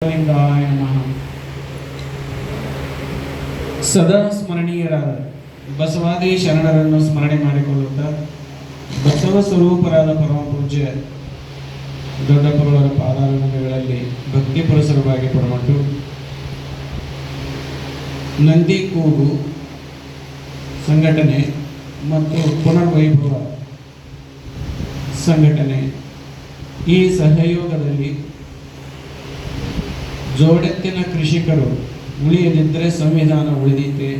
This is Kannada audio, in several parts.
ಲಿಂಗಾಯ ನಮಃ. ಸದಾ ಸ್ಮರಣೀಯರಾದ ಬಸವಾದಿ ಶರಣರನ್ನು ಸ್ಮರಣೆ ಮಾಡಿಕೊಳ್ಳುತ್ತಾ ಬಸವ ಸ್ವರೂಪರಾದ ಪರಮ ಪೂಜ್ಯ ದೊಡ್ಡಪ್ಪಗಳವರ ಪಾದಾರವಿಂದಗಳಲ್ಲಿ ಭಕ್ತಿ ಪುರಸರವಾಗಿ ಪರಮಟ್ಟು ನಂದಿ ಕೂಗು ಸಂಘಟನೆ ಮತ್ತು ಪುನರ್ವೈಭವ ಸಂಘಟನೆ ಈ ಸಹಯೋಗದಲ್ಲಿ ಜೋಡೆತ್ತಿನ ಕೃಷಿಕರು ಉಳಿಯದಿದ್ದರೆ ಸಂವಿಧಾನ ಉಳಿದೀತೆ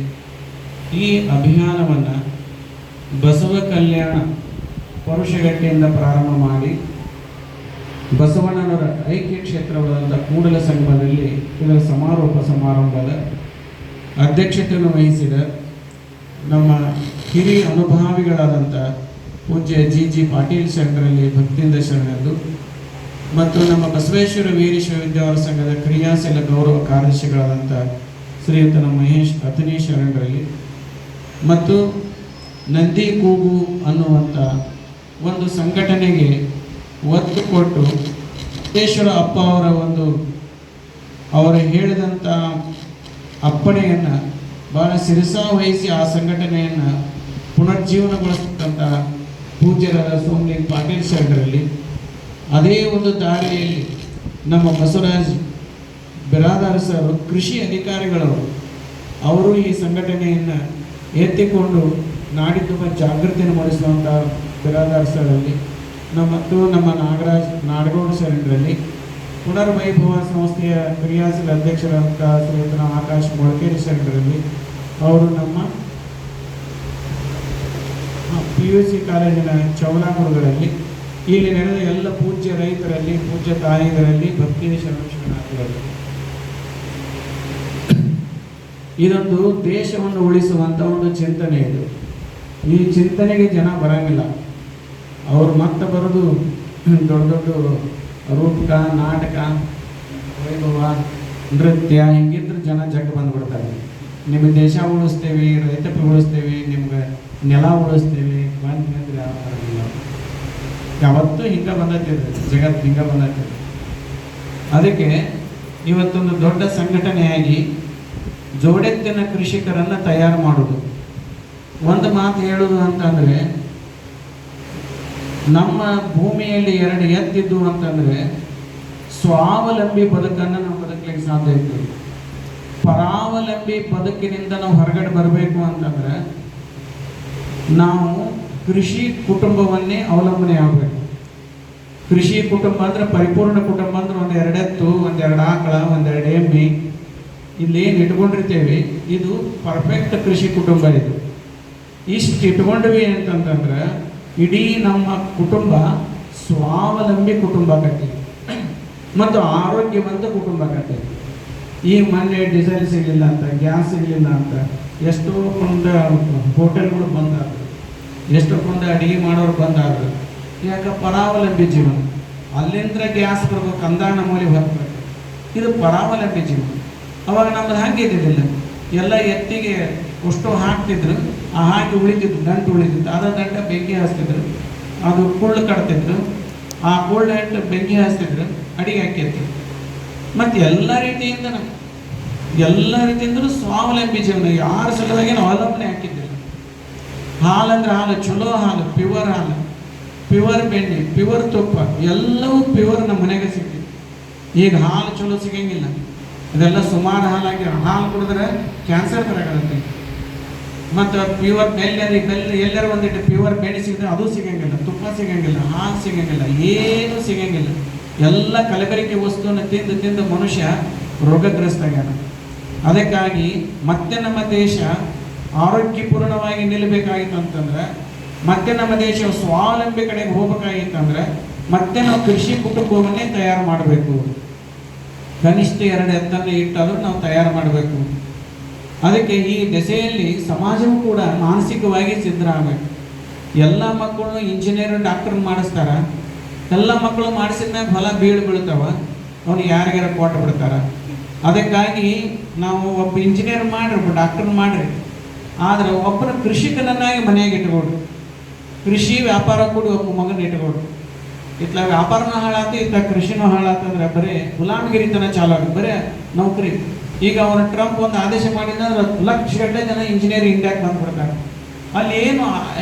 ಈ ಅಭಿಯಾನವನ್ನು ಬಸವ ಕಲ್ಯಾಣ ಪರುಷಗಟ್ಟೆಯಿಂದ ಪ್ರಾರಂಭ ಮಾಡಿ ಬಸವಣ್ಣನವರ ಐಕ್ಯ ಕ್ಷೇತ್ರವಾದಂಥ ಕೂಡಲ ಸಂಗಮದಲ್ಲಿ ಇದರ ಸಮಾರೋಪ ಸಮಾರಂಭದ ಅಧ್ಯಕ್ಷತೆಯನ್ನು ವಹಿಸಿದ ನಮ್ಮ ಹಿರಿಯ ಅನುಭಾವಿಗಳಾದಂಥ ಪೂಜ್ಯ ಜಿ ಪಾಟೀಲ್ ಶರಣರಲ್ಲಿ ಭಕ್ತಿಯಿಂದ ಶರಣರು ಮತ್ತು ನಮ್ಮ ಬಸವೇಶ್ವರ ವೀರೇಶ್ವರ ವಿದ್ಯಾವರ ಸಂಘದ ಕ್ರಿಯಾಶೀಲ ಗೌರವ ಕಾರ್ಯದರ್ಶಿಗಳಾದಂಥ ಶ್ರೀಯುತ ಮಹೇಶ್ ಅತನಿ ಶರಣರಲ್ಲಿ ಮತ್ತು ನಂದಿ ಕೂಗು ಅನ್ನುವಂಥ ಒಂದು ಸಂಘಟನೆಗೆ ಒತ್ತು ಕೊಟ್ಟು ಸಿದ್ದೇಶ್ವರ ಅಪ್ಪ ಅವರು ಹೇಳಿದಂಥ ಅಪ್ಪಣೆಯನ್ನು ಭಾಳ ಶಿರಸಾವಹಿಸಿ ಆ ಸಂಘಟನೆಯನ್ನು ಪುನರ್ಜೀವನಗೊಳಿಸ್ತಕ್ಕಂಥ ಪೂಜ್ಯರಾದ ಸೋಮಲಿಂಗ ಪಾಟೀಲ್ ಶರಣರಲ್ಲಿ ಅದೇ ಒಂದು ದಾರಿಯಲ್ಲಿ ನಮ್ಮ ಬಸವರಾಜ್ ಬಿರಾದಾರ್ ಸರ್ ಕೃಷಿ ಅಧಿಕಾರಿಗಳವರು ಅವರು ಈ ಸಂಘಟನೆಯನ್ನು ಎತ್ತಿಕೊಂಡು ನಾಡಿ ತುಂಬ ಜಾಗೃತಿಯನ್ನು ಮೂಡಿಸುವಂಥ ಬಿರಾದಾರ್ ಸರಲ್ಲಿ ಮತ್ತು ನಮ್ಮ ನಾಗರಾಜ್ ನಾಡಗೌಡ ಶರಣರಲ್ಲಿ ಪುನರ್ವೈಭವ ಸಂಸ್ಥೆಯ ಕ್ರಿಯಾಶೀಲ ಅಧ್ಯಕ್ಷರಾದಂಥ ಶ್ರೀಯುತ ಆಕಾಶ್ ಮೊಳಕೇರಿ ಶರಣರಲ್ಲಿ ಅವರು ನಮ್ಮ PUC ಕಾಲೇಜಿನ ಚೌಲಾಗುರುಗಳಲ್ಲಿ ಇಲ್ಲಿ ನಡೆದ ಎಲ್ಲ ಪೂಜ್ಯ ರೈತರಲ್ಲಿ ಪೂಜ್ಯ ತಾಯಿಗರಲ್ಲಿ ಭಕ್ತಿ ಶರಣಾರ್ಥಿಗಳಲ್ಲಿ ಇದೊಂದು ದೇಶವನ್ನು ಉಳಿಸುವಂಥ ಒಂದು ಚಿಂತನೆ ಇದು. ಈ ಚಿಂತನೆಗೆ ಜನ ಬರಂಗಿಲ್ಲ. ಅವರು ಮತ್ತೆ ಬರೋದು ದೊಡ್ಡ ದೊಡ್ಡ ರೂಪಕ ನಾಟಕ ವೈಭವ ನೃತ್ಯ ಹಿಂಗಿದ್ರೆ ಜನ ಜಗ್ಗ ಬಂದುಬಿಡ್ತಾರೆ. ನಿಮಗೆ ದೇಶ ಉಳಿಸ್ತೇವೆ, ರೈತಪ್ಪ ಉಳಿಸ್ತೇವೆ, ನಿಮ್ಗೆ ನೆಲ ಉಳಿಸ್ತೇವೆ ಬಂದ್ರೆ ಯಾವತ್ತೂ ಹಿಂಗೆ ಬಂದತ್ತಿದೆ, ಜಗತ್ತು ಹಿಂಗೆ ಬಂದತ್ತಿದೆ. ಅದಕ್ಕೆ ಇವತ್ತೊಂದು ದೊಡ್ಡ ಸಂಘಟನೆಯಾಗಿ ಜೋಡೆತ್ತಿನ ಕೃಷಿಕರನ್ನು ತಯಾರು ಮಾಡೋದು. ಒಂದು ಮಾತು ಹೇಳೋದು ಅಂತಂದರೆ, ನಮ್ಮ ಭೂಮಿಯಲ್ಲಿ 2 ಎತ್ತಿದ್ದು ಅಂತಂದರೆ ಸ್ವಾವಲಂಬಿ ಬದುಕನ್ನು ನಾವು ಬದುಕಲಿಕ್ಕೆ ಸಾಧ್ಯ ಇತ್ತು. ಪರಾವಲಂಬಿ ಬದುಕಿನಿಂದ ನಾವು ಹೊರಗಡೆ ಬರಬೇಕು ಅಂತಂದರೆ ನಾವು ಕೃಷಿ ಕುಟುಂಬವನ್ನೇ ಅವಲಂಬನೆ ಆಗಬೇಕು. ಕೃಷಿ ಕುಟುಂಬ ಅಂದರೆ ಪರಿಪೂರ್ಣ ಕುಟುಂಬ ಅಂದ್ರೆ 1-2 ಎತ್ತು, 1-2 ಆಕಳ, 1-2 ಎಮ್ಮೆ ಇಲ್ಲೇನು ಇಟ್ಕೊಂಡಿರ್ತೇವೆ ಇದು ಪರ್ಫೆಕ್ಟ್ ಕೃಷಿ ಕುಟುಂಬ. ಇದು ಇಷ್ಟು ಇಟ್ಕೊಂಡ್ವಿ ಅಂತಂತಂದ್ರೆ ಇಡೀ ನಮ್ಮ ಕುಟುಂಬ ಸ್ವಾವಲಂಬಿ ಕುಟುಂಬ ಆಗತ್ತೆ ಮತ್ತು ಆರೋಗ್ಯವಂತ ಕುಟುಂಬ ಆಗತ್ತೆ. ಈ ಮೊನ್ನೆ ಡೀಸೆಲ್ ಸಿಗಲಿಲ್ಲ ಅಂತ, ಗ್ಯಾಸ್ ಸಿಗಲಿಲ್ಲ ಅಂತ ಎಷ್ಟೋ ಕೊಂಡ ಹೋಟೆಲ್ಗಳು ಬಂದಾದ್ರು, ಎಷ್ಟೋ ಕೊಂಡ ಅಡುಗೆ ಮಾಡೋರು ಬಂದಾದ್ರು. ಯಾಕೆ? ಪರಾವಲಂಬಿ ಜೀವನ. ಅಲ್ಲಿಂದ ಗ್ಯಾಸ್ ಬರ್ಬೇಕು ಅಂದಾಗ ನಮ್ಮಲ್ಲಿ ಹೊರಬೇಕು. ಇದು ಪರಾವಲಂಬಿ ಜೀವನ. ಅವಾಗ ನಮ್ಮದು ಹಾಗೆ ಇದ್ದಿದ್ದಿಲ್ಲ. ಎಲ್ಲ ಎತ್ತಿಗೆ ಅಷ್ಟು ಹಾಕ್ತಿದ್ರು, ಆ ಹಾಕಿ ಉಳಿತಿದ್ರು, ದಂಟು ಉಳಿತಿತ್ತು. ಅದ ದಂಟ ಬೆಂಕಿ ಹಚ್ತಿದ್ರು, ಅದು ಕುಳ್ಳು ಕಟ್ತಿದ್ರು, ಆ ಕುಳ್ಳು ಹೆಂಟು ಬೆಂಕಿ ಹಚ್ತಿದ್ರು, ಅಡಿಗೆ ಹಾಕಿತ್ತು. ಮತ್ತು ಎಲ್ಲ ರೀತಿಯಿಂದಲೂ ಸ್ವಾವಲಂಬಿ ಜೀವನ. ಯಾರ ಸಲುವಾಗಿ ನಾವು ಅವಲಂಬನೆ ಹಾಕಿದ್ದಿಲ್ಲ. ಹಾಲಂದ್ರೆ ಹಾಲು, ಚಲೋ ಹಾಲು, ಪ್ಯೂರ್ ಹಾಲು, ಪ್ಯೂರ್ ಬೆಣ್ಣೆ, ಪ್ಯೂರ್ ತುಪ್ಪ, ಎಲ್ಲವೂ ಪ್ಯೂರ್ ನಮ್ಮ ಮನೆಗೆ ಸಿಗ್ತಿತ್ತು. ಈಗ ಹಾಲು ಚಲೋ ಸಿಗಂಗಿಲ್ಲ. ಇದೆಲ್ಲ ಸುಮಾರು ಹಾಲಾಗಿ ಹಾಲು ಕುಡಿದ್ರೆ ಕ್ಯಾನ್ಸರ್ ಬರಕತ್ತೆ. ಮತ್ತು ಪ್ಯೂರ್ ಬೆಲ್ಲ ಎಲ್ಲರೂ ಒಂದಿಟ್ಟು ಪ್ಯೂರ್ ಬೆಣ್ಣೆ ಸಿಗಿದ್ರೆ ಅದು ಸಿಗಂಗಿಲ್ಲ, ತುಪ್ಪ ಸಿಗಂಗಿಲ್ಲ, ಹಾಲು ಸಿಗಂಗಿಲ್ಲ, ಏನೂ ಸಿಗಂಗಿಲ್ಲ. ಎಲ್ಲ ಕಲಬೆರಕೆ ವಸ್ತುವನ್ನು ತಿಂದು ಮನುಷ್ಯ ರೋಗಗ್ರಸ್ತ ಆಗ್ಯಾನ. ಅದಕ್ಕಾಗಿ ಮತ್ತೆ ನಮ್ಮ ದೇಶ ಆರೋಗ್ಯಪೂರ್ಣವಾಗಿ ನಿಲ್ಲಬೇಕಾಗಿತ್ತು ಅಂತಂದ್ರೆ, ಮತ್ತೆ ನಮ್ಮ ದೇಶ ಸ್ವಾವಲಂಬಿ ಕಡೆಗೆ ಹೋಗ್ಬೇಕಾಗಿತ್ತಂದ್ರೆ ಮತ್ತೆ ನಾವು ಕೃಷಿ ಕುಟುಂಬವನ್ನೇ ತಯಾರು ಮಾಡಬೇಕು. ಕನಿಷ್ಠ 2 ಎತ್ತನ್ನು ಇಟ್ಟಾದರೂ ನಾವು ತಯಾರು ಮಾಡಬೇಕು. ಅದಕ್ಕೆ ಈ ದೆಸೆಯಲ್ಲಿ ಸಮಾಜವೂ ಕೂಡ ಮಾನಸಿಕವಾಗಿ ಸಿದ್ಧರಾಗಬೇಕು. ಎಲ್ಲ ಮಕ್ಕಳನ್ನು ಇಂಜಿನಿಯರ್ ಡಾಕ್ಟರ್ ಮಾಡಿಸ್ತಾರ. ಎಲ್ಲ ಮಕ್ಕಳು ಮಾಡಿಸಿದ್ಮ್ಯಾಗ ಹೊಲ ಬೀಳ್ತಾವ, ಅವನು ಯಾರಿಗಾರ ಕೊಟ್ಟು ಬಿಡ್ತಾರ. ಅದಕ್ಕಾಗಿ ನಾವು ಒಬ್ಬ ಇಂಜಿನಿಯರ್ ಮಾಡ್ರಿ, ಒಬ್ಬ ಡಾಕ್ಟರ್ ಮಾಡ್ರಿ, ಆದರೆ ಒಬ್ಬರ ಕೃಷಿಕನನ್ನಾಗಿ ಮನೆಯಾಗಿ ಇಟ್ಕೊಡು, ಕೃಷಿ ವ್ಯಾಪಾರ ಕೂಡ ಒಬ್ಬ ಮಗನ ಇಟ್ಕೊಡು. ಇತ್ಲಾಗ ವ್ಯಾಪಾರನೂ ಹಾಳಾತು, ಇತ್ತ ಕೃಷಿನೂ ಹಾಳಾತಂದ್ರೆ ಬರೀ ಗುಲಾಮಗಿರಿತನ ಚಾಲು ಆಗುತ್ತೆ, ಬರೀ ನೌಕರಿ. ಈಗ ಅವನು ಟ್ರಂಪ್ ಒಂದು ಆದೇಶ ಮಾಡಿದ್ರೆ ಲಕ್ಷಗಟ್ಟಲೆ ಜನ ಇಂಜಿನಿಯರ್ ಇಂಡಿಯಾಕ್ಕೆ ಬಂದ್ಬಿಡ್ತಾರೆ. ಅಲ್ಲಿ ಏನು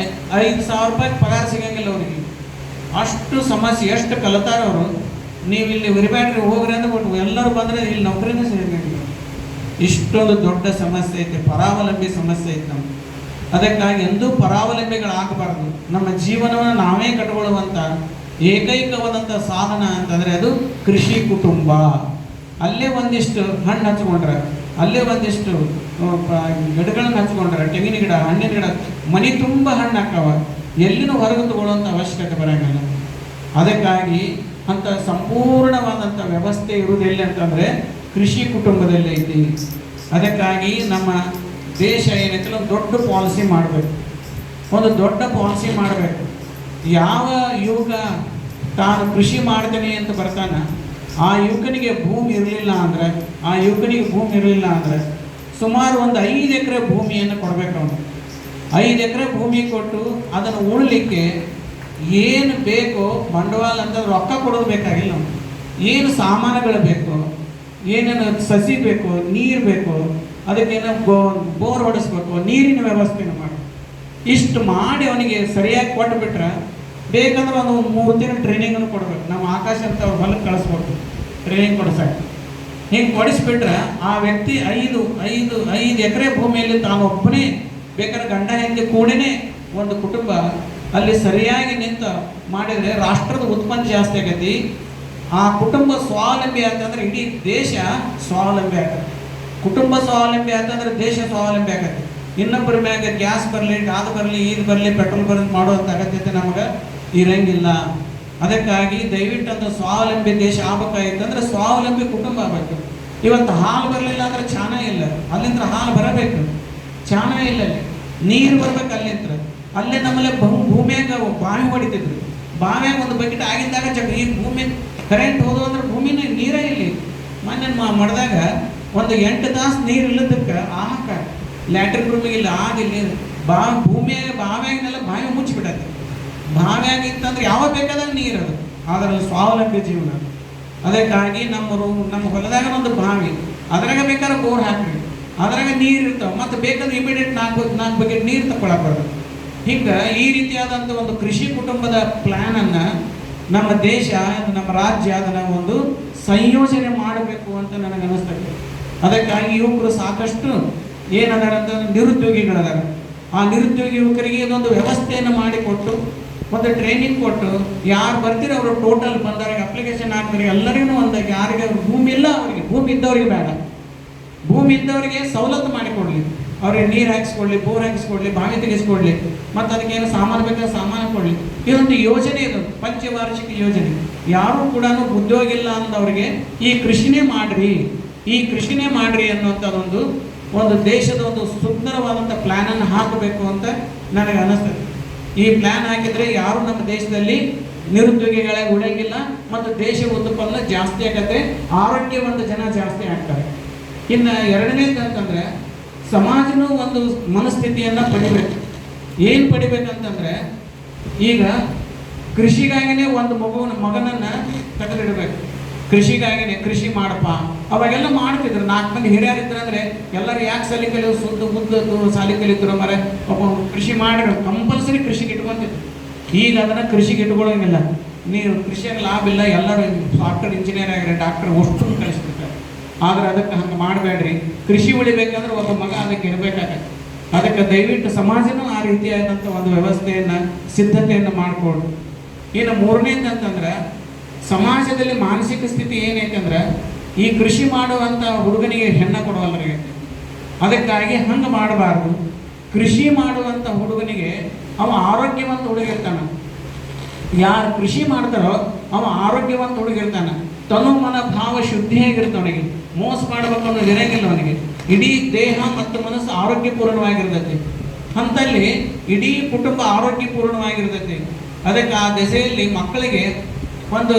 5,000 ರೂಪಾಯಿ ಪಗಾರ ಸಿಗಂಗಿಲ್ಲ ಅವರಿಗೆ. ಅಷ್ಟು ಸಮಸ್ಯೆ, ಎಷ್ಟು ಕಲಿತಾರ ಅವರು. ನೀವು ಇಲ್ಲಿ ಉರಿಬ್ಯಾಡ್ರಿ ಹೋಗ್ರಿ ಅಂದ್ಬಿಟ್ಟು ಎಲ್ಲರೂ ಬಂದರೆ ಇಲ್ಲಿ ನೌಕರಿನೇ ಸಿಗಂಗಿಲ್ಲ. ಇಷ್ಟೊಂದು ದೊಡ್ಡ ಸಮಸ್ಯೆ ಐತೆ, ಪರಾವಲಂಬಿ ಸಮಸ್ಯೆ ಐತೆ ನಮ್ಗೆ. ಅದಕ್ಕಾಗಿ ಎಂದೂ ಪರಾವಲಂಬಿಗಳಾಗಬಾರ್ದು. ನಮ್ಮ ಜೀವನವನ್ನು ನಾವೇ ಕಟ್ಕೊಳ್ಳುವಂಥ ಏಕೈಕವಾದಂಥ ಸಾಧನ ಅಂತಂದರೆ ಅದು ಕೃಷಿ ಕುಟುಂಬ. ಅಲ್ಲೇ ಒಂದಿಷ್ಟು ಹಣ್ಣು ಹಚ್ಕೊಂಡ್ರೆ, ಅಲ್ಲೇ ಒಂದಿಷ್ಟು ಗಿಡಗಳನ್ನ ಹಚ್ಕೊಂಡ್ರೆ, ತೆಂಗಿನ ಗಿಡ, ಹಣ್ಣಿನ ಗಿಡ, ಮನೆ ತುಂಬ ಹಣ್ಣು ಹಾಕವ, ಎಲ್ಲಿನೂ ಹೊರಗೆ ತಗೊಳ್ಳುವಂಥ ಅವಶ್ಯಕತೆ ಬರೋಂಗಿಲ್ಲ. ಅದಕ್ಕಾಗಿ ಅಂಥ ಸಂಪೂರ್ಣವಾದಂಥ ವ್ಯವಸ್ಥೆ ಇರುವುದೆಲ್ಲಿ ಅಂತಂದರೆ ಕೃಷಿ ಕುಟುಂಬದಲ್ಲಿ ಐತಿ. ಅದಕ್ಕಾಗಿ ನಮ್ಮ ದೇಶ ಏನೈತಲ್ಲ ಒಂದು ದೊಡ್ಡ ಪಾಲಿಸಿ ಮಾಡಬೇಕು, ಒಂದು ದೊಡ್ಡ ಪಾಲಿಸಿ ಮಾಡಬೇಕು. ಯಾವ ಯುವಕ ತಾನು ಕೃಷಿ ಮಾಡ್ತೇನೆ ಅಂತ ಬರ್ತಾನೆ, ಆ ಯುವಕನಿಗೆ ಭೂಮಿ ಇರಲಿಲ್ಲ ಅಂದರೆ ಸುಮಾರು ಒಂದು 5 ಎಕರೆ ಭೂಮಿಯನ್ನು ಕೊಡಬೇಕು. ಅವನು 5 ಎಕರೆ ಭೂಮಿ ಕೊಟ್ಟು ಅದನ್ನು ಉಳಲಿಕ್ಕೆ ಏನು ಬೇಕೋ ಬಂಡವಾಳ ಅಂತ ರೊಕ್ಕ ಕೊಡೋದು ಬೇಕಾಗಿಲ್ಲ. ಏನು ಸಾಮಾನುಗಳು ಬೇಕು, ಏನೇನು ಸಸಿ ಬೇಕು, ನೀರು ಬೇಕು, ಅದಕ್ಕೇನೋ ಬೋರ್ ಹೊಡಿಸ್ಬೇಕು, ನೀರಿನ ವ್ಯವಸ್ಥೆನ ಮಾಡಿ ಇಷ್ಟು ಮಾಡಿ ಅವನಿಗೆ ಸರಿಯಾಗಿ ಕೊಟ್ಟುಬಿಟ್ರೆ, ಬೇಕಂದ್ರೆ ಒಂದು 3 ತಿಂಗಳು ಟ್ರೈನಿಂಗನ್ನು ಕೊಡ್ಬೇಕು. ನಮ್ಮ ಆಕಾಶ ಅಂತ ಅವ್ರು ಹೊಲಕ್ಕೆ ಕಳಿಸ್ಬೇಕು ಟ್ರೈನಿಂಗ್ ಕೊಡಿಸಕ್ಕೆ. ಹಿಂಗೆ ಕೊಡಿಸ್ಬಿಟ್ರೆ ಆ ವ್ಯಕ್ತಿ 5 ಎಕರೆ ಭೂಮಿಯಲ್ಲಿ ತಾನು ಒಬ್ಬನೇ ಬೇಕಾದ್ರೆ ಗಂಡ ಹೆಂಡತಿ ಕೂಡನೇ ಒಂದು ಕುಟುಂಬ ಅಲ್ಲಿ ಸರಿಯಾಗಿ ನಿಂತ ಮಾಡಿದರೆ ರಾಷ್ಟ್ರದ ಉತ್ಪನ್ನ ಜಾಸ್ತಿ ಆಗೈತಿ. ಆ ಕುಟುಂಬ ಸ್ವಾವಲಂಬಿ ಅಂತಂದ್ರೆ ಇಡೀ ದೇಶ ಸ್ವಾವಲಂಬಿ ಆಗತ್ತೆ. ಕುಟುಂಬ ಸ್ವಾವಲಂಬಿ ಅಂತಂದ್ರೆ ದೇಶ ಸ್ವಾವಲಂಬಿ ಆಗತ್ತೆ. ಇನ್ನೊಬ್ಬರ ಮ್ಯಾಗ ಗ್ಯಾಸ್ ಬರಲಿ, ಅದು ಬರಲಿ, ಇದು ಬರಲಿ, ಪೆಟ್ರೋಲ್ ಬರಲಿ ಮಾಡುವಂಥ ಅಗತ್ಯತೆ ನಮಗೆ ಇರಂಗಿಲ್ಲ. ಅದಕ್ಕಾಗಿ ದಯವಿಟ್ಟು ಅಂತ ಸ್ವಾವಲಂಬಿ ದೇಶ ಆಗ್ಬೇಕಾಗಿತ್ತಂದ್ರೆ ಸ್ವಾವಲಂಬಿ ಕುಟುಂಬ ಆಗಬೇಕು. ಇವತ್ತು ಹಾಲು ಬರಲಿಲ್ಲ ಅಂದ್ರೆ ಚಾನ ಇಲ್ಲ, ಅಲ್ಲಿಂದ ಹಾಲು ಬರಬೇಕು, ಚಾನ ಇಲ್ಲ, ಅಲ್ಲಿ ನೀರು ಬರ್ಬೇಕು, ಅಲ್ಲೇ ನಮ್ಮಲ್ಲೇ ಭೂಮಿಯಾಗ ಬಾವಿ ಹೊಡಿತಿದ್ರು. ಬಾವಿಯಾಗ ಒಂದು ಬಕೆಟ್ ಆಗಿದ್ದಾಗ ಈ ಭೂಮಿ ಕರೆಂಟ್ ಹೋದವು ಅಂದ್ರೆ ಭೂಮಿನ ನೀರೇ ಇಲ್ಲಿ. ಮೊನ್ನೆ ಮಾಡಿದಾಗ ಒಂದು 8 ತಾಸು ನೀರು ಇಲ್ಲದಕ್ಕೆ ಆಹಾಕ ಲ್ಯಾಟ್ರಿನ್ ರೂಮಿಗಿಲ್ಲ, ಆಗಿಲ್ಲ ನೀರು. ಭೂಮಿಯಾಗ ಬಾವಿಯಾಗನೆಲ್ಲ ಬಾವಿ ಮುಚ್ಚಿಬಿಟ್ಟೈತೆ. ಬಾವಿಯಾಗ ಇತ್ತಂದ್ರೆ ಯಾವಾಗ ಬೇಕಾದಾಗ ನೀರು ಅದು, ಅದರಲ್ಲಿ ಸ್ವಾವಲಂಬಿ ಜೀವನ. ಅದಕ್ಕಾಗಿ ನಮ್ಮ ಹೊಲದಾಗ ಒಂದು ಬಾವಿ, ಅದ್ರಾಗ ಬೇಕಾದ್ರೆ ಬೋರ್ ಹಾಕ್ರಿ, ಅದ್ರಾಗ ನೀರು ಇರ್ತಾವೆ. ಮತ್ತು ಬೇಕಾದ್ರೆ ಇಮಿಡಿಯೇಟ್ 4 ಬಕೆಟ್ ನೀರು ತಗೊಳಕ್ಬಾರ್ದು. ಹಿಂಗೆ ಈ ರೀತಿಯಾದಂಥ ಒಂದು ಕೃಷಿ ಕುಟುಂಬದ ಪ್ಲ್ಯಾನನ್ನು ನಮ್ಮ ದೇಶ, ನಮ್ಮ ರಾಜ್ಯ ಅದನ್ನು ಒಂದು ಸಂಯೋಜನೆ ಮಾಡಬೇಕು ಅಂತ ನನಗೆ ಅನ್ನಿಸ್ತದೆ. ಅದಕ್ಕಾಗಿ ಯುವಕರು ಸಾಕಷ್ಟು ಏನದಾರ ಅಂತಂದ್ರೆ ನಿರುದ್ಯೋಗಿಗಳದಾರ. ಆ ನಿರುದ್ಯೋಗಿ ಯುವಕರಿಗೆ ಇದೊಂದು ವ್ಯವಸ್ಥೆಯನ್ನು ಮಾಡಿಕೊಟ್ಟು ಒಂದು ಟ್ರೈನಿಂಗ್ ಕೊಟ್ಟು ಯಾರು ಬರ್ತೀರೋ ಅವರು ಟೋಟಲ್ ಬಂದವರಿಗೆ ಅಪ್ಲಿಕೇಶನ್ ಹಾಕ್ತಾರೆ. ಎಲ್ಲರಿಗೂ ಒಂದು ಯಾರಿಗೆ ಭೂಮಿ ಇಲ್ಲ ಅವರಿಗೆ, ಭೂಮಿ ಇದ್ದವ್ರಿಗೆ ಬೇಡ, ಭೂಮಿ ಇದ್ದವರಿಗೆ ಸವಲತ್ತು ಮಾಡಿಕೊಡ್ಲಿ, ಅವ್ರಿಗೆ ನೀರು ಹಾಕಿಸ್ಕೊಡ್ಲಿ, ಬೋರ್ ಹಾಕಿಸ್ಕೊಡ್ಲಿ, ಬಾವಿ ತೆಗೆಸ್ಕೊಡ್ಲಿ, ಮತ್ತು ಅದಕ್ಕೆ ಏನು ಸಾಮಾನು ಬೇಕಾದ್ರೆ ಸಾಮಾನು ಕೊಡಲಿ. ಇದೊಂದು ಯೋಜನೆ, ಇದು ಪಂಚವಾರ್ಷಿಕ ಯೋಜನೆ. ಯಾರೂ ಕೂಡ ಉದ್ಯೋಗ ಇಲ್ಲ ಅಂದವ್ರಿಗೆ ಈ ಕೃಷಿನೇ ಮಾಡ್ರಿ ಅನ್ನುವಂಥದ್ದೊಂದು ದೇಶದ ಒಂದು ಸುಂದರವಾದಂಥ ಪ್ಲ್ಯಾನನ್ನು ಹಾಕಬೇಕು ಅಂತ ನನಗೆ ಅನ್ನಿಸ್ತದೆ. ಈ ಪ್ಲ್ಯಾನ್ ಹಾಕಿದರೆ ಯಾರು ನಮ್ಮ ದೇಶದಲ್ಲಿ ನಿರುದ್ಯೋಗಿಗಳೇ ಉಳಿಯಂಗಿಲ್ಲ, ಮತ್ತು ದೇಶ ಉತ್ಪನ್ನ ಜಾಸ್ತಿ ಆಗತ್ತೆ, ಆರೋಗ್ಯವಂತ ಜನ ಜಾಸ್ತಿ ಆಗ್ತಾರೆ. ಇನ್ನು ಎರಡನೇದು ಅಂತಂದರೆ ಸಮಾಜನೂ ಒಂದು ಮನಸ್ಥಿತಿಯನ್ನು ಪಡಿಬೇಕು. ಏನು ಪಡಿಬೇಕಂತಂದರೆ, ಈಗ ಕೃಷಿಗಾಗಿನೇ ಒಂದು ಮಗನನ್ನು ತೆಗೆದಿಡಬೇಕು. ಕೃಷಿಗಾಗಿನೇ ಕೃಷಿ ಮಾಡಪ್ಪ ಅವಾಗೆಲ್ಲ ಮಾಡ್ತಿದ್ರು. 4 ಮಂದಿ ಹಿರಿಯರಿದ್ರು ಅಂದರೆ ಎಲ್ಲರೂ ಯಾಕೆ ಸಾಲಿ ಕಲಿಯೋದು, ಸುದ್ದು ಮುದ್ದದ್ದು ಸಾಲಿ ಕಲಿತರು ಮರ ಒಬ್ಬ ಕೃಷಿ ಮಾಡಿರೋ ಕಂಪಲ್ಸರಿ ಕೃಷಿಗೆ ಇಟ್ಕೊತಿದ್ರು. ಈಗ ಅದನ್ನು ಕೃಷಿಗೆ ಇಟ್ಕೊಳ್ಳೋಂಗಿಲ್ಲ. ನೀವು ಕೃಷಿಯಾಗ ಲಾಭ ಇಲ್ಲ, ಎಲ್ಲರೂ ಸಾಫ್ಟ್ವೇರ್ ಇಂಜಿನಿಯರ್ ಆಗಿರೋ ಡಾಕ್ಟರ್ ಅಷ್ಟು ಕಳಿಸ್ಬಿಡ್ತಾರೆ. ಆದರೆ ಅದಕ್ಕೆ ಹಂಗೆ ಮಾಡಬೇಡ್ರಿ. ಕೃಷಿ ಉಳಿಬೇಕಂದ್ರೆ ಒಬ್ಬ ಮಗ ಅದಕ್ಕೆ ಇರಬೇಕಾಗತ್ತೆ. ಅದಕ್ಕೆ ದಯವಿಟ್ಟು ಸಮಾಜನೂ ಆ ರೀತಿಯಾದಂಥ ಒಂದು ವ್ಯವಸ್ಥೆಯನ್ನು ಸಿದ್ಧತೆಯನ್ನು ಮಾಡಿಕೊಡು. ಇನ್ನು ಮೂರನೇದು ಅಂತಂದ್ರೆ ಸಮಾಜದಲ್ಲಿ ಮಾನಸಿಕ ಸ್ಥಿತಿ ಏನೈತೆ ಅಂದ್ರೆ ಈ ಕೃಷಿ ಮಾಡುವಂಥ ಹುಡುಗನಿಗೆ ಹೆಣ್ಣು ಕೊಡುವಲ್ಲರಿಗೆ. ಅದಕ್ಕಾಗಿ ಹಂಗೆ ಮಾಡಬಾರ್ದು. ಕೃಷಿ ಮಾಡುವಂಥ ಹುಡುಗನಿಗೆ ಅವ ಆರೋಗ್ಯವಂತ ಹುಡುಗಿರ್ತಾನೆ. ಯಾರು ಕೃಷಿ ಮಾಡ್ತಾರೋ ಅವ ಆರೋಗ್ಯವಂತ ಹುಡುಗಿರ್ತಾನೆ. ತನು ಮನ ಭಾವ ಶುದ್ಧಿಯಾಗಿರ್ತಾವನಿಗೆ. ಮೋಸ ಮಾಡಬೇಕು ಅನ್ನೋದು ಇರಂಗಿಲ್ಲ ಅವನಿಗೆ. ಇಡೀ ದೇಹ ಮತ್ತು ಮನಸ್ಸು ಆರೋಗ್ಯಪೂರ್ಣವಾಗಿರ್ತೈತಿ. ಅಂತಲ್ಲಿ ಇಡೀ ಕುಟುಂಬ ಆರೋಗ್ಯಪೂರ್ಣವಾಗಿರ್ತೈತಿ. ಅದಕ್ಕೆ ಆ ದೆಸೆಯಲ್ಲಿ ಮಕ್ಕಳಿಗೆ ಒಂದು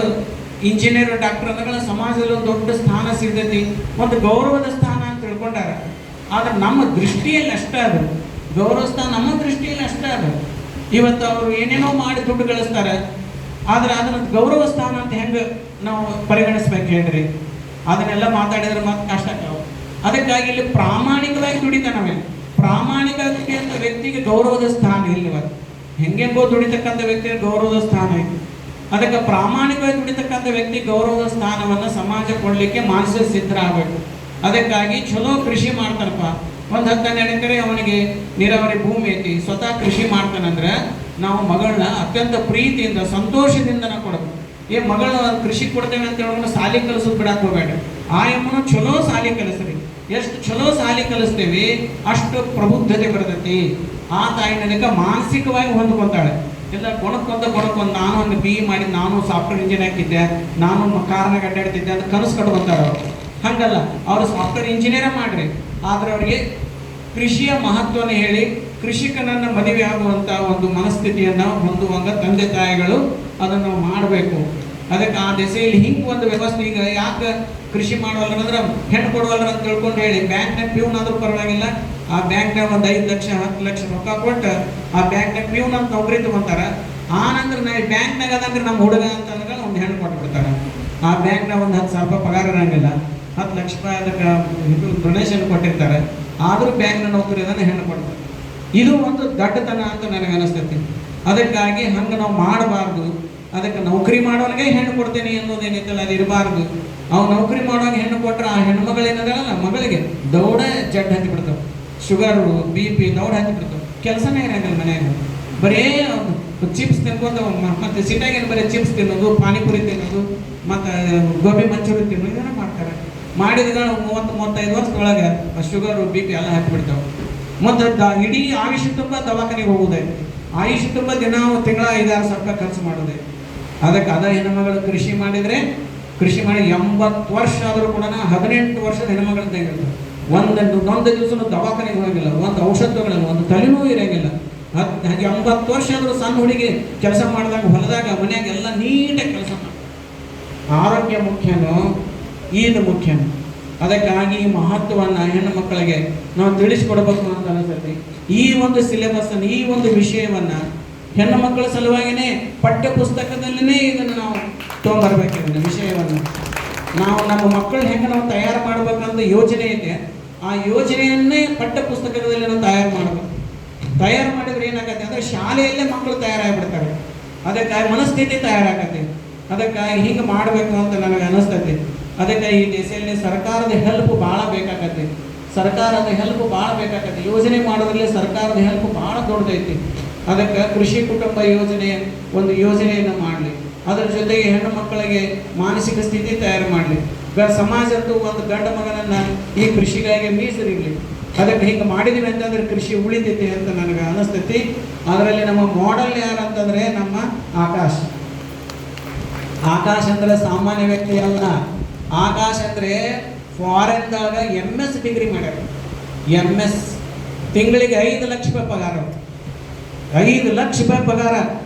ಇಂಜಿನಿಯರ್, ಡಾಕ್ಟರ್ ಅನ್ನಗಳ ಸಮಾಜದಲ್ಲಿ ಒಂದು ದೊಡ್ಡ ಸ್ಥಾನ ಸಿಗ್ತೈತಿ, ಒಂದು ಗೌರವದ ಸ್ಥಾನ ಅಂತ ತಿಳ್ಕೊಂಡಾರ. ಆದರೆ ನಮ್ಮ ದೃಷ್ಟಿಯಲ್ಲಿ ಅಷ್ಟೇ ಅದು ಗೌರವ ಸ್ಥಾನ, ನಮ್ಮ ದೃಷ್ಟಿಯಲ್ಲಿ ಅಷ್ಟೇ ಅದು. ಇವತ್ತು ಅವರು ಏನೇನೋ ಮಾಡಿ ದುಡ್ಡು ಗಳಿಸ್ತಾರೆ. ಆದ್ರೆ ಅದನ್ನ ಗೌರವ ಸ್ಥಾನ ಅಂತ ಹೆಂಗೆ ನಾವು ಪರಿಗಣಿಸ್ಬೇಕು ಹೇಳ್ರಿ? ಅದನ್ನೆಲ್ಲ ಮಾತಾಡಿದ್ರೆ ಮತ್ತೆ ಕಷ್ಟ ಆಗ್ತಾವೆ. ಅದಕ್ಕಾಗಿ ಇಲ್ಲಿ ಪ್ರಾಮಾಣಿಕವಾಗಿ ದುಡಿತಾನವೆ. ಪ್ರಾಮಾಣಿಕತೆ ಅಂತ ವ್ಯಕ್ತಿಗೆ ಗೌರವದ ಸ್ಥಾನ ಇಲ್ಲವ. ಹೆಂಗೆಂಗೋ ದುಡಿತಕ್ಕಂಥ ವ್ಯಕ್ತಿಗೆ ಗೌರವದ ಸ್ಥಾನ ಇದೆ. ಅದಕ್ಕೆ ಪ್ರಾಮಾಣಿಕವಾಗಿ ದುಡಿತಕ್ಕಂಥ ವ್ಯಕ್ತಿ ಗೌರವದ ಸ್ಥಾನವನ್ನು ಸಮಾಜ ಕೊಡಲಿಕ್ಕೆ ಮಾನಸಿಕ ಸಿದ್ಧರಾಗಬೇಕು. ಅದಕ್ಕಾಗಿ ಚಲೋ ಕೃಷಿ ಮಾಡ್ತಾನಪ್ಪ, ಒಂದು 10-12 ಎಕರೆ ಅವನಿಗೆ ನೀರಾವರಿ ಭೂಮಿ ಐತಿ, ಸ್ವತಃ ಕೃಷಿ ಮಾಡ್ತಾನಂದ್ರೆ ನಾವು ಮಗಳನ್ನ ಅತ್ಯಂತ ಪ್ರೀತಿಯಿಂದ ಸಂತೋಷದಿಂದ ನಾವು ಕೊಡಬೇಕು. ಮಗಳನ್ನ ಕೃಷಿ ಕೊಡ್ತೇವೆ ಅಂತ ಹೇಳೋಣ, ಸಾಲಿ ಕಲಿಸೋದು ಬಿಡಕ್ಕೆ ಹೋಗಬೇಡ. ಆ ಎಮ್ಮನು ಚಲೋ ಸಾಲಿ ಕಲಿಸ್ರಿ. ಎಷ್ಟು ಚಲೋ ಸಾಲಿ ಕಲಿಸ್ತೇವಿ ಅಷ್ಟು ಪ್ರಬುದ್ಧತೆ ಬರ್ತೈತಿ. ಆ ತಾಯಿನದಕ್ಕೆ ಮಾನಸಿಕವಾಗಿ ಹೊಂದ್ಕೊಂತಾಳೆ. ಎಲ್ಲ ಕೊಣಕ್ಕೊಂದು ನಾನು ಒಂದು BE ಮಾಡಿ ನಾನು ಸಾಫ್ಟ್ವೇರ್ ಇಂಜಿನಿಯರ್ ಹಾಕಿದ್ದೆ, ನಾನು ಕಾರ್ನಾಗ ಅಡ್ಡಾಡ್ತಿದ್ದೆ ಅಂತ ಕನಸು ಕಟ್ಕೊಂತಾರೆ ಅವರು. ಹಂಗಲ್ಲ, ಅವರು ಸಾಫ್ಟ್ವೇರ್ ಇಂಜಿನಿಯರ್ ಮಾಡ್ರಿ, ಆದ್ರೆ ಅವರಿಗೆ ಕೃಷಿಯ ಮಹತ್ವನ ಹೇಳಿ ಕೃಷಿಕನನ್ನ ಮದುವೆ ಆಗುವಂತ ಒಂದು ಮನಸ್ಥಿತಿಯನ್ನ ಹೊಂದುವಂಗ ತಂದೆ ತಾಯಿಗಳು ಅದನ್ನು ಮಾಡಬೇಕು. ಅದಕ್ಕೆ ಆ ದೆಸೆಯಲ್ಲಿ ಹಿಂಗೆ ಒಂದು ವ್ಯವಸ್ಥೆ. ಈಗ ಯಾಕೆ ಕೃಷಿ ಮಾಡೋಲ್ಲ ಅಂದ್ರೆ ಹೆಣ್ಣು ಕೊಡುವಲ್ಲ ಅಂತ ತಿಳ್ಕೊಂಡು ಹೇಳಿ ಬ್ಯಾಂಕ್ನಾಗ ಪ್ಯೂನ್ ಆದ್ರೂ ಪರವಾಗಿಲ್ಲ, ಆ ಬ್ಯಾಂಕ್ನಾಗ ಒಂದು 5 ಲಕ್ಷ 10 ಲಕ್ಷ ರೊಕ್ಕ ಕೊಟ್ಟು ಆ ಬ್ಯಾಂಕ್ನಾಗ ಪ್ಯೂನ್ ಅಂತ ನೌಕರಿ ತಗೊಂತಾರ. ಆ ನಂತರ ನಾವು ಬ್ಯಾಂಕ್ನಾಗ ಅದಂದ್ರೆ ನಮ್ಮ ಹುಡುಗ ಅಂತ ಅಂದ್ರೆ ಒಂದು ಹೆಣ್ಣು ಕೊಟ್ಬಿಡ್ತಾರೆ. ಆ ಬ್ಯಾಂಕ್ನಾಗ ಒಂದು 10,000 ರೂಪಾಯಿ ಪಗಾರ ಇರಂಗಿಲ್ಲ, 10 ಲಕ್ಷ ರೂಪಾಯಿ ಅದಕ್ಕೆ ಇದು ಡೊನೇಷನ್ ಕೊಟ್ಟಿರ್ತಾರೆ. ಆದರೂ ಬ್ಯಾಂಕ್ನ ನೌಕರಿ ಅದನ್ನು ಹೆಣ್ಣು ಕೊಡ್ತಾರೆ. ಇದು ಒಂದು ದಡ್ಡತನ ಅಂತ ನನಗೆ ಅನಿಸ್ತೈತಿ. ಅದಕ್ಕಾಗಿ ಹಂಗೆ ನಾವು ಮಾಡಬಾರ್ದು. ಅದಕ್ಕೆ ನೌಕರಿ ಮಾಡೋನಿಗೆ ಹೆಣ್ಣು ಕೊಡ್ತೇನೆ ಅನ್ನೋದೇನೈತಲ್ಲ, ಅದು ಇರಬಾರ್ದು. ಅವು ನೌಕರಿ ಮಾಡುವಾಗ ಹೆಣ್ಣು ಕೊಟ್ಟರೆ ಆ ಹೆಣ್ಮಗಳು ಏನದಲ್ಲ ಮಗಳಿಗೆ ದೌಡ ಜಡ್ ಹತ್ತಿ ಬಿಡ್ತಾವೆ, ಶುಗರು BP ದೌಡ ಹತ್ತಿ ಬಿಡ್ತಾವೆ. ಕೆಲಸನೇ ಇರಂಗಿಲ್ಲ ಮನೆಯಾಗ, ಬರೇ ಚಿಪ್ಸ್ ತಿನ್ಕೊಂಡು ಮತ್ತೆ ಸಿಟಿಯಾಗೇನು ಬರೀ ಚಿಪ್ಸ್ ತಿನ್ನೋದು, ಪಾನಿಪುರಿ ತಿನ್ನೋದು, ಮತ್ತು ಗೋಬಿ ಮಂಚೂರಿ ತಿನ್ನೋದು ಇದನ್ನ ಮಾಡ್ತಾರೆ. ಮಾಡಿದ 30-35 ವರ್ಷದೊಳಗೆ ಶುಗರು BP ಎಲ್ಲ ಹಾಕಿಬಿಡ್ತಾವೆ. ಮತ್ತು ಇಡೀ ಆಯುಷ್ಯ ತುಂಬ ದವಾಖಾನೆಗೆ ಹೋಗೋದೈತಿ. ಆಯುಷ್ಯ ತುಂಬ ದಿನ ತಿಂಗಳ 5-6 ಸಾವಿರ ರೂಪಾಯಿ ಖರ್ಚು ಮಾಡೋದೆ. ಅದಕ್ಕೆ ಅದ ಹೆಣ್ಮಗಳು ಕೃಷಿ ಮಾಡಿದರೆ, ಕೃಷಿ ಮಾಡಿ 80 ವರ್ಷ ಆದರೂ ಕೂಡ 18 ವರ್ಷದ ಹೆಣ್ಮಗಳ ತೆಗಿರ್ತಾರೆ. ಒಂದು ದಿವಸ ದವಾಖಾನೆಗೆ ಹೋಗಿಲ್ಲ, ಒಂದು ಔಷಧ ತಗೊಳ್ಳಲ್ಲ, ಒಂದು ತಲೆನೂ ಇರಂಗಿಲ್ಲ. 80 ವರ್ಷ ಆದರೂ ಸಣ್ಣ ಹುಡುಗಿ ಕೆಲಸ ಮಾಡಿದಾಗ ಹೊಲದಾಗ ಮನೆಯಾಗ ಎಲ್ಲ ನೀಟಾಗಿ ಕೆಲಸ ಮಾಡಿ. ಆರೋಗ್ಯ ಮುಖ್ಯನೋ ಇದು ಮುಖ್ಯನೋ? ಅದಕ್ಕಾಗಿ ಈ ಮಹತ್ವವನ್ನು ಹೆಣ್ಣು ಮಕ್ಕಳಿಗೆ ನಾವು ತಿಳಿಸ್ಕೊಡ್ಬೇಕು ಅಂತ ಅನಿಸ್ತೈತಿ. ಈ ಒಂದು ಸಿಲೆಬಸ್ಸನ್ನು, ಈ ಒಂದು ವಿಷಯವನ್ನು ಹೆಣ್ಣು ಮಕ್ಕಳ ಸಲುವಾಗಿಯೇ ಪಠ್ಯ ಪುಸ್ತಕದಲ್ಲಿನೇ ಇದನ್ನು ನಾವು ತೊಗೊಂಬರ್ಬೇಕು. ಇದನ್ನು ವಿಷಯವನ್ನು ನಾವು ನಮ್ಮ ಮಕ್ಕಳು ಹೆಂಗೆ ನಾವು ತಯಾರು ಮಾಡಬೇಕಂತ ಯೋಜನೆ ಐತೆ. ಆ ಯೋಜನೆಯನ್ನೇ ಪಠ್ಯ ಪುಸ್ತಕದಲ್ಲಿ ನಾವು ತಯಾರು ಮಾಡಬೇಕು. ತಯಾರು ಮಾಡಿದ್ರೆ ಏನಾಗತ್ತೆ ಅಂದರೆ ಶಾಲೆಯಲ್ಲೇ ಮಕ್ಕಳು ತಯಾರಾಗಿಬಿಡ್ತಾರೆ. ಅದಕ್ಕಾಗಿ ಮನಸ್ಥಿತಿ ತಯಾರಾಗತ್ತೆ. ಅದಕ್ಕಾಗಿ ಹಿಂಗೆ ಮಾಡಬೇಕು ಅಂತ ನನಗೆ ಅನಿಸ್ತೈತಿ. ಅದಕ್ಕೆ ಈ ದೇಶದಲ್ಲಿ ಸರ್ಕಾರದ ಹೆಲ್ಪ್ ಭಾಳ ಬೇಕಾಗತ್ತೆ. ಸರ್ಕಾರದ ಹೆಲ್ಪ್ ಭಾಳ ಬೇಕಾಗತ್ತೆ. ಯೋಜನೆ ಮಾಡೋದ್ರಲ್ಲಿ ಸರ್ಕಾರದ ಹೆಲ್ಪ್ ಭಾಳ ದೊಡ್ಡದೈತಿ. ಅದಕ್ಕೆ ಕೃಷಿ ಕುಟುಂಬ ಯೋಜನೆ ಒಂದು ಯೋಜನೆಯನ್ನು ಮಾಡಲಿ. ಅದರ ಜೊತೆಗೆ ಹೆಣ್ಣು ಮಕ್ಕಳಿಗೆ ಮಾನಸಿಕ ಸ್ಥಿತಿ ತಯಾರು ಮಾಡಲಿ. ಸಮಾಜದ್ದು ಒಂದು ಗಂಡ ಮಗನನ್ನು ಈ ಕೃಷಿಗಾಗಿ ಮೀಸಲಿರಲಿ. ಅದಕ್ಕೆ ಹಿಂಗೆ ಮಾಡಿದ್ವಿ ಅಂತಂದ್ರೆ ಕೃಷಿ ಉಳಿತೈತಿ ಅಂತ ನನಗೆ ಅನಿಸ್ತೈತಿ. ಅದರಲ್ಲಿ ನಮ್ಮ ಮಾಡೆಲ್ ಯಾರು ಅಂತಂದರೆ ನಮ್ಮ ಆಕಾಶ್. ಆಕಾಶ್ ಅಂದರೆ ಸಾಮಾನ್ಯ ವ್ಯಕ್ತಿ ಅಲ್ಲ. ಆಕಾಶ್ ಅಂದರೆ ಫಾರಿನ್ದಾಗ MS ಡಿಗ್ರಿ ಮಾಡ್ಯಾರ. MS ತಿಂಗಳಿಗೆ 5 ಲಕ್ಷ ರೂಪಾಯಿ ಪಗಾರ, 5 ಲಕ್ಷ ರೂಪಾಯಿ ಪಗಾರ.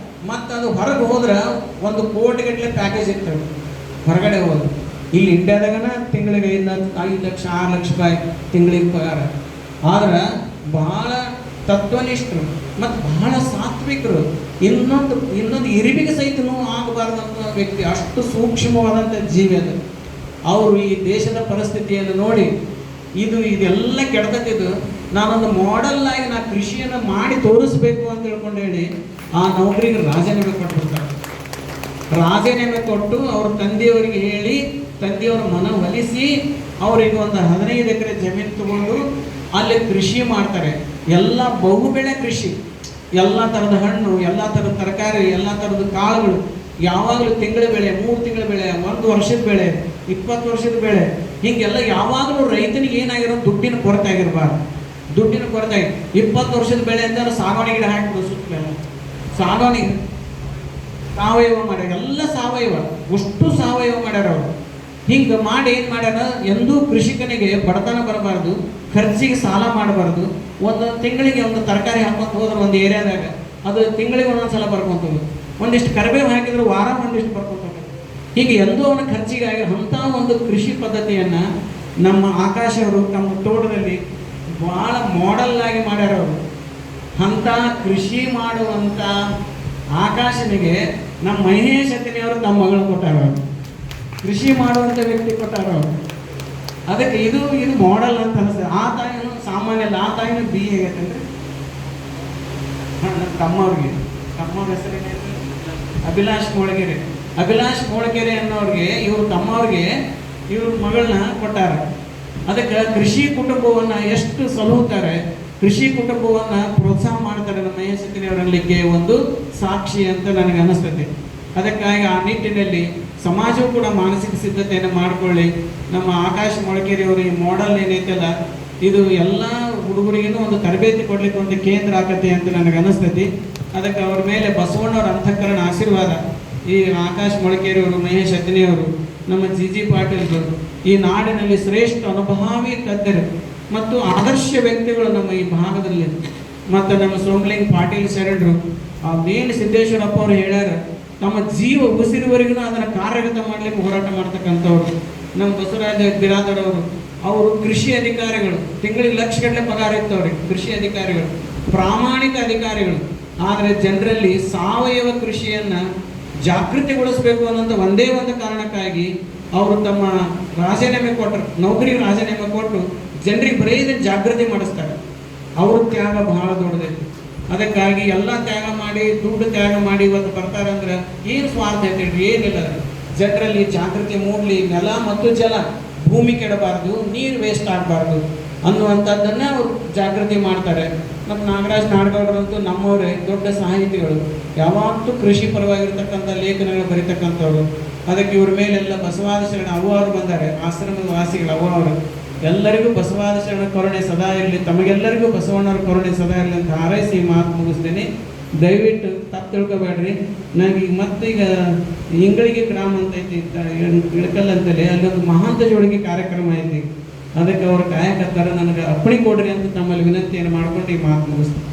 ಮತ್ತು ಅದು ಹೊರಗೆ ಹೋದ್ರೆ 1 ಕೋಟಿಗಟ್ಟಲೆ ಪ್ಯಾಕೇಜ್ ಇರ್ತವೆ ಹೊರಗಡೆ ಹೋದ್ರೆ. ಇಲ್ಲಿ ಇಂಡಿಯಾದಾಗನ ತಿಂಗಳಿಗೆ 5 ಲಕ್ಷ 6 ಲಕ್ಷ ರೂಪಾಯಿ ತಿಂಗಳಿಗೆ ಪಗಾರ. ಆದ್ರೆ ಬಹಳ ತತ್ವನಿಷ್ಠರು ಮತ್ತು ಬಹಳ ಸಾತ್ವಿಕರು. ಇನ್ನೊಂದು ಇರಿಬಿಗೆ ಸಹಿತನೂ ಆಗಬಾರ್ದಂಥ ವ್ಯಕ್ತಿ. ಅಷ್ಟು ಸೂಕ್ಷ್ಮವಾದಂಥ ಜೀವಿ ಅದು. ಅವರು ಈ ದೇಶದ ಪರಿಸ್ಥಿತಿಯನ್ನು ನೋಡಿ ಇದೆಲ್ಲ ಕೆಡ್ತತ್ತಿದ್ದು ನಾನೊಂದು ಮಾಡೆಲ್ ಆಗಿ ನಾ ಕೃಷಿಯನ್ನು ಮಾಡಿ ತೋರಿಸ್ಬೇಕು ಅಂತ ಹೇಳ್ಕೊಂಡು ಹೇಳಿ ಆ ನೌಕರಿಗೆ ರಾಜೀನಾಮೆ ಕೊಟ್ಬಿಡ್ತಾರೆ. ರಾಜೀನಾಮೆ ಕೊಟ್ಟು ಅವ್ರ ತಂದೆಯವರಿಗೆ ಹೇಳಿ, ತಂದೆಯವರ ಮನವೊಲಿಸಿ ಅವರಿಗೆ ಒಂದು 15 ಎಕರೆ ಜಮೀನು ತಗೊಂಡು ಅಲ್ಲಿ ಕೃಷಿ ಮಾಡ್ತಾರೆ. ಎಲ್ಲ ಬಹುಬೆಳೆ ಕೃಷಿ, ಎಲ್ಲ ಥರದ ಹಣ್ಣು, ಎಲ್ಲ ಥರದ ತರಕಾರಿ, ಎಲ್ಲ ಥರದ ಕಾಳುಗಳು. ಯಾವಾಗಲೂ ತಿಂಗಳ ಬೆಳೆ, 3 ತಿಂಗಳ ಬೆಳೆ, 1 ವರ್ಷದ ಬೆಳೆ, 20 ವರ್ಷದ ಬೆಳೆ, ಹೀಗೆಲ್ಲ ಯಾವಾಗಲೂ ರೈತನಿಗೆ ಏನಾಗಿರೋ ದುಡ್ಡಿನ ಕೊರತೆ ಆಗಿರಬಾರ್ದು. ದುಡ್ಡಿನ ಕೊರತೆ 20 ವರ್ಷದ ಬೆಳೆ ಅಂದರೆ ಸಾಗವಾನಿ ಗಿಡ ಹಾಕಿಬಿಡು ಸುತ್ತಲೆಲ್ಲ. ಸಾಗವಾನಿ ಸಾವಯವ ಮಾಡ್ಯಾರ, ಎಲ್ಲ ಸಾವಯವ, ಅಷ್ಟು ಸಾವಯವ ಮಾಡ್ಯಾರ ಅವರು. ಹಿಂಗೆ ಮಾಡಿ ಏನು ಮಾಡ್ಯಾರ, ಎಂದೂ ಕೃಷಿಕನಿಗೆ ಬಡತನ ಬರಬಾರ್ದು, ಖರ್ಚಿಗೆ ಸಾಲ ಮಾಡಬಾರ್ದು. ಒಂದು ತಿಂಗಳಿಗೆ ಒಂದು ತರಕಾರಿ ಹಾಕೊಂತ ಹೋದ್ರೆ ಒಂದು ಏರಿಯಾದಾಗ ಅದು ತಿಂಗಳಿಗೆ ಒಂದೊಂದು ಬರ್ಕೊಂತ ಹೋಗೋದು. ಒಂದಿಷ್ಟು ಕರಿಬೇವು ಹಾಕಿದ್ರೆ ವಾರ ಒಂದಿಷ್ಟು ಬರ್ಕೊಂತ ಹೋಗೋದು. ಹೀಗೆ ಎಂದೂ ಅವನ ಖರ್ಚಿಗಾಗಿ ಅಂಥ ಒಂದು ಕೃಷಿ ಪದ್ಧತಿಯನ್ನು ನಮ್ಮ ಆಕಾಶ್ ಅವರು ತಮ್ಮ ತೋಟದಲ್ಲಿ ಭಾಳ ಮಾಡೆಲ್ ಆಗಿ ಮಾಡ್ಯಾರ ಅವರು. ಅಂಥ ಕೃಷಿ ಮಾಡುವಂಥ ಆಕಾಶನಿಗೆ ನಮ್ಮ ಮಹೇಶ್ ಅತ್ತಿನಿಯವರು ತಮ್ಮ ಮಗಳು ಕೊಟ್ಟಾರ, ಕೃಷಿ ಮಾಡುವಂಥ ವ್ಯಕ್ತಿ ಕೊಟ್ಟಾರ. ಅದಕ್ಕೆ ಇದು ಮಾಡೆಲ್ ಅಂತ ಅನಿಸ್ತದೆ. ಆ ತಾಯಿನೂ ಸಾಮಾನ್ಯ ಅಲ್ಲ, ಆ ತಾಯಿನೂ BA ಆಗೈತಂದ್ರೆ ನಮ್ಮ ತಮ್ಮವ್ರ ಹೆಸರೇನೆ ಅಭಿಲಾಷ್ ಮೋಳಗೆರೆ. ಅಭಿಲಾಷ್ ಮೋಳಗೆರೆ ಅನ್ನೋರಿಗೆ ತಮ್ಮವ್ರಿಗೆ ಇವ್ರ ಮಗಳನ್ನ ಕೊಟ್ಟಾರ. ಅದಕ್ಕೆ ಕೃಷಿ ಕುಟುಂಬವನ್ನು ಎಷ್ಟು ಸಲಹುತ್ತಾರೆ, ಕೃಷಿ ಕುಟುಂಬವನ್ನು ಪ್ರೋತ್ಸಾಹ ಮಾಡ್ತಾರೆ ನಮ್ಮ ಮಹೇಶ್ ಅತ್ತಿನಿಯವರಲ್ಲಿಗೆ ಒಂದು ಸಾಕ್ಷಿ ಅಂತ ನನಗೆ ಅನಿಸ್ತದೆ. ಅದಕ್ಕಾಗಿ ಆ ನಿಟ್ಟಿನಲ್ಲಿ ಸಮಾಜವು ಕೂಡ ಮಾನಸಿಕ ಸಿದ್ಧತೆಯನ್ನು ಮಾಡಿಕೊಳ್ಳಿ. ನಮ್ಮ ಆಕಾಶ್ ಮೊಳಕೆರೆಯವರು ಈ ಮಾಡೆಲ್ ಏನೈತಲ್ಲ, ಇದು ಎಲ್ಲ ಹುಡುಗರಿಗೂ ಒಂದು ತರಬೇತಿ ಕೊಡ್ಲಿಕ್ಕೆ ಒಂದು ಕೇಂದ್ರ ಆಗತ್ತೆ ಅಂತ ನನಗೆ ಅನಿಸ್ತೈತಿ. ಅದಕ್ಕೆ ಅವ್ರ ಮೇಲೆ ಬಸವಣ್ಣವ್ರ ಅಂತಃಕರಣ ಆಶೀರ್ವಾದ. ಈ ಆಕಾಶ್ ಮೊಳಕೆರೆಯವರು, ಮಹೇಶ್ ಅತ್ತಿನಿಯವರು, ನಮ್ಮ GG ಪಾಟೀಲ್ಗಳು ಈ ನಾಡಿನಲ್ಲಿ ಶ್ರೇಷ್ಠ ಅನುಭಾವಿ ತಜ್ಞರು ಮತ್ತು ಆದರ್ಶ ವ್ಯಕ್ತಿಗಳು ನಮ್ಮ ಈ ಭಾಗದಲ್ಲಿ. ಮತ್ತು ನಮ್ಮ ಸೋಮಲಿಂಗ್ ಪಾಟೀಲ್ ಶರಣರು, ಮೇನ್ ಸಿದ್ದೇಶ್ವರಪ್ಪ ಅವರು ಹೇಳ್ಯಾರ, ನಮ್ಮ ಜೀವ ಉಸಿರುವರೆಗೂ ಅದನ್ನು ಕಾರ್ಯಗತ ಮಾಡಲಿಕ್ಕೆ ಹೋರಾಟ ಮಾಡ್ತಕ್ಕಂಥವ್ರು. ನಮ್ಮ ಬಸವರಾಜ ಬಿರಾದರವರು, ಅವರು ಕೃಷಿ ಅಧಿಕಾರಿಗಳು, ತಿಂಗಳಿಗೆ ಲಕ್ಷಗಟ್ಟಲೆ ಪಗಾರ ಇರ್ತವ್ರಿಗೆ. ಕೃಷಿ ಅಧಿಕಾರಿಗಳು ಪ್ರಾಮಾಣಿಕ ಅಧಿಕಾರಿಗಳು. ಆದರೆ ಜನರಲ್ಲಿ ಸಾವಯವ ಕೃಷಿಯನ್ನು ಜಾಗೃತಿಗೊಳಿಸಬೇಕು ಅನ್ನೋಂಥ ಒಂದೇ ಒಂದು ಕಾರಣಕ್ಕಾಗಿ ಅವರು ತಮ್ಮ ರಾಜೀನಾಮೆ ಕೊಟ್ಟರು, ನೌಕರಿಗೆ ರಾಜೀನಾಮೆ ಕೊಟ್ಟು ಜನರಿಗೆ ಬರೀ ಇದನ್ನು ಜಾಗೃತಿ ಮಾಡಿಸ್ತಾರೆ. ಅವ್ರ ತ್ಯಾಗ ಬಹಳ ದೊಡ್ಡದೈತಿ. ಅದಕ್ಕಾಗಿ ಎಲ್ಲ ತ್ಯಾಗ ಮಾಡಿ, ದುಡ್ಡು ತ್ಯಾಗ ಮಾಡಿ ಇವತ್ತು ಬರ್ತಾರಂದ್ರೆ ಏನು ಸ್ವಾರ್ಥ ಐತೆ? ಏನಿಲ್ಲ. ಜನರಲ್ಲಿ ಜಾಗೃತಿ ಮೂಡಲಿ, ನೆಲ ಮತ್ತು ಜಲ, ಭೂಮಿ ಕೆಡಬಾರ್ದು, ನೀರು ವೇಸ್ಟ್ ಆಗಬಾರ್ದು ಅನ್ನುವಂಥದ್ದನ್ನು ಅವರು ಜಾಗೃತಿ ಮಾಡ್ತಾರೆ. ನಮ್ಮ ನಾಗರಾಜ್ ನಾಡಗೌಡರಂತೂ ನಮ್ಮವರೇ ದೊಡ್ಡ ಸಾಹಿತಿಗಳು, ಯಾವತ್ತೂ ಕೃಷಿ ಪರವಾಗಿರ್ತಕ್ಕಂಥ ಲೇಖನಗಳು ಬರೀತಕ್ಕಂಥವ್ರು. ಅದಕ್ಕೆ ಇವ್ರ ಮೇಲೆಲ್ಲ ಬಸವಾದ ಶರಣ ಅವ್ವರು ಬಂದ್ದಾರೆ, ಆಶ್ರಮದ ವಾಸಿಗಳು ಅವರು. ಎಲ್ಲರಿಗೂ ಬಸವಾದ ಶರಣ ಕರುಣೆ ಸದಾ ಇರಲಿ, ತಮಗೆಲ್ಲರಿಗೂ ಬಸವಣ್ಣವ್ರ ಕರುಣೆ ಸದಾ ಇರಲಿ ಅಂತ ಹಾರೈಸಿ ಮಾತು ಮುಗಿಸ್ತೀನಿ. ದಯವಿಟ್ಟು ತಪ್ಪು ತಿಳ್ಕೊಬೇಡ್ರಿ. ನನಗೆ ಮತ್ತೀಗ ಇಂಗಳಿಗೆ ಗ್ರಾಮ ಅಂತ ಐತಿ ಇಳಕಲ್ ಅಂತೇಳಿ, ಅಲ್ಲೊಂದು ಮಹಾಂತ ಜೋಡಿಗೆ ಕಾರ್ಯಕ್ರಮ ಐತಿ. ಅದಕ್ಕೆ ಅವ್ರ ಕಾಯಕತ್ತರ ನನಗೆ ಅಪ್ಪಣೆ ಕೊಡ್ರಿ ಅಂತ ತಮ್ಮಲ್ಲಿ ವಿನಂತಿಯನ್ನು ಮಾಡ್ಕೊಂಡು ಈ ಮಾತು ಮುಗಿಸ್ತೀನಿ.